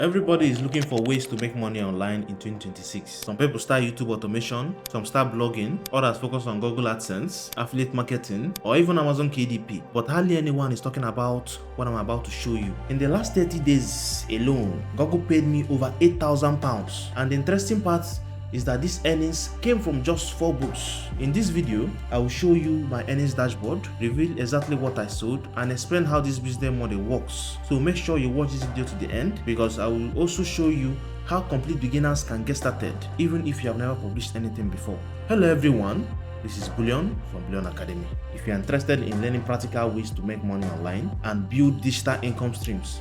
Everybody is looking for ways to make money online in 2026. Some people start YouTube automation, some start blogging, others focus on Google AdSense, affiliate marketing, or even Amazon KDP. But hardly anyone is talking about what I'm about to show you. In the last 30 days alone, Google paid me over £8,000. And the interesting part is that these earnings came from just 4 books. In this video, I will show you my earnings dashboard, reveal exactly what I sold, and explain how this business model works. So make sure you watch this video to the end, because I will also show you how complete beginners can get started, even if you have never published anything before. Hello everyone, this is Bullion from Bullion Academy. If you are interested in learning practical ways to make money online and build digital income streams,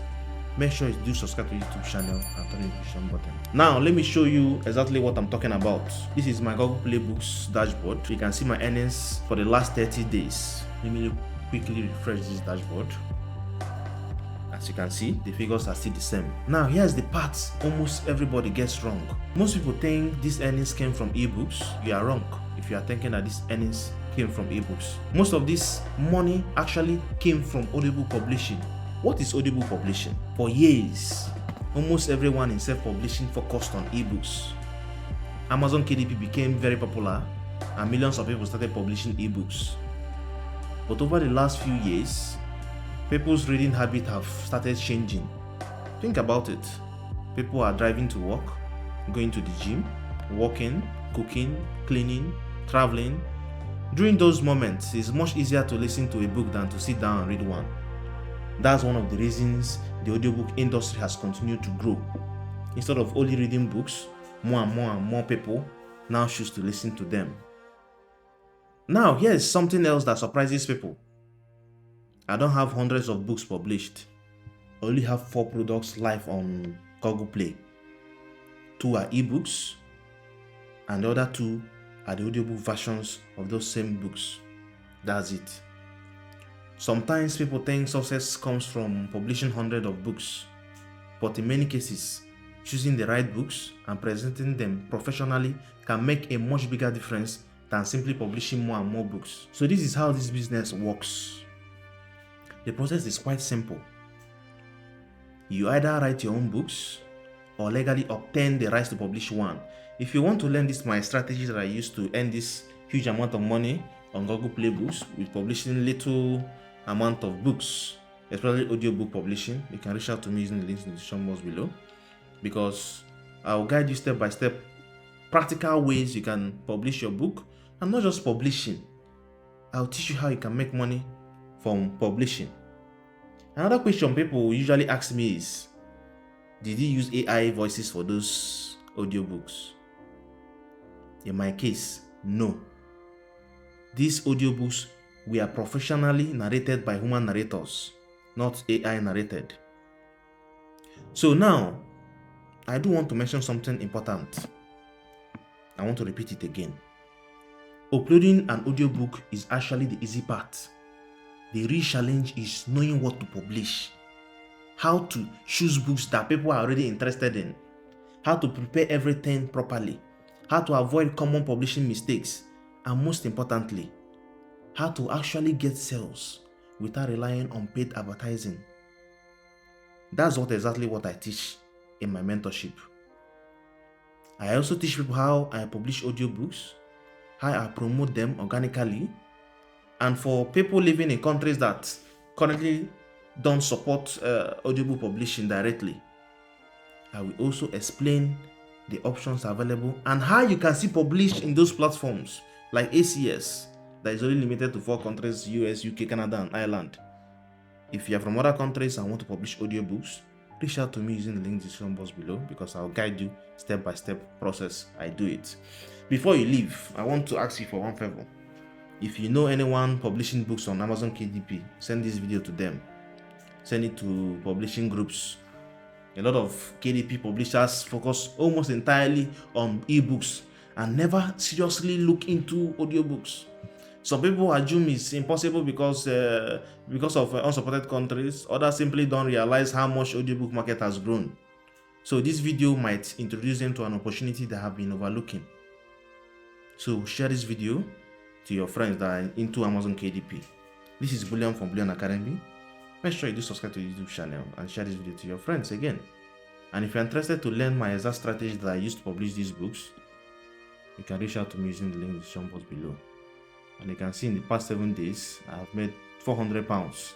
make sure you do subscribe to YouTube channel and turn the notification button. Now let me show you exactly what I'm talking about. This is my Google Play Books dashboard. You can see my earnings for the last 30 days. Let me quickly refresh this dashboard. As you can see, the figures are still the same. Now here's the part almost everybody gets wrong. Most people think these earnings came from ebooks. You are wrong if you are thinking that these earnings came from ebooks. Most of this money actually came from audiobook publishing. What is audiobook publishing? For years, almost everyone in self-publishing focused on ebooks. Amazon KDP became very popular and millions of people started publishing ebooks. But over the last few years, people's reading habits have started changing. Think about it. People are driving to work, going to the gym, walking, cooking, cleaning, traveling. During those moments, it's much easier to listen to a book than to sit down and read one. That's one of the reasons the audiobook industry has continued to grow. Instead of only reading books, more and more people now choose to listen to them. Now, here is something else that surprises people. I don't have hundreds of books published. I only have 4 products live on Google Play. 2 are ebooks, and the other 2 are the audiobook versions of those same books. That's it. Sometimes people think success comes from publishing hundreds of books, but in many cases, choosing the right books and presenting them professionally can make a much bigger difference than simply publishing more and more books. So this is how this business works. The process is quite simple. You either write your own books or legally obtain the rights to publish one. If you want to learn my strategies that I use to earn this huge amount of money on Google Play Books with publishing little amount of books, especially audiobook publishing, you can reach out to me using the links in the description box below, because I'll guide you step by step practical ways you can publish your book, and not just publishing. I'll teach you how you can make money from publishing. Another question people usually ask me is, did you use AI voices for those audiobooks? In my case, no. These audiobooks were professionally narrated by human narrators, not AI narrated. So now, I do want to mention something important. I want to repeat it again. Uploading an audiobook is actually the easy part. The real challenge is knowing what to publish, how to choose books that people are already interested in, how to prepare everything properly, how to avoid common publishing mistakes, and most importantly, how to actually get sales without relying on paid advertising. That's exactly what I teach in my mentorship. I also teach people how I publish audiobooks, how I promote them organically, and for people living in countries that currently don't support audiobook publishing directly, I will also explain the options available and how you can see published in those platforms like ACS, that is only limited to 4 countries: US, UK, Canada, and Ireland. If you are from other countries and want to publish audiobooks, reach out to me using the link in the description box below, because I'll guide you step by step process I do it. Before you leave, I want to ask you for one favor. If you know anyone publishing books on Amazon KDP, send this video to them. Send it to publishing groups. A lot of KDP publishers focus almost entirely on ebooks and never seriously look into audiobooks. Some people assume it's impossible because of unsupported countries. Others simply don't realize how much audiobook market has grown. So this video might introduce them to an opportunity they have been overlooking. So share this video to your friends that are into Amazon KDP. This is Bullion from Bullion Academy. Make sure you do subscribe to the YouTube channel and share this video to your friends again. And if you're interested to learn my exact strategy that I used to publish these books, you can reach out to me using the link in the description box below. And you can see in the past 7 days, I have made £400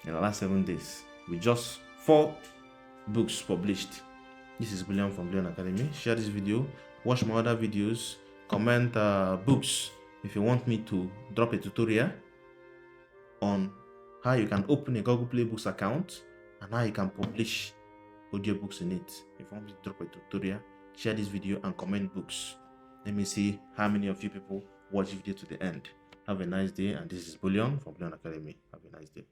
in the last 7 days with just 4 books published. This is William from Leon Academy. Share this video, watch my other videos, comment books if you want me to drop a tutorial on how you can open a Google Play Books account and how you can publish audiobooks in it. If you want me to drop a tutorial, share this video and comment books. Let me see how many of you people watch the video to the end. Have a nice day, and this is Bullion from Leon Academy. Have a nice day.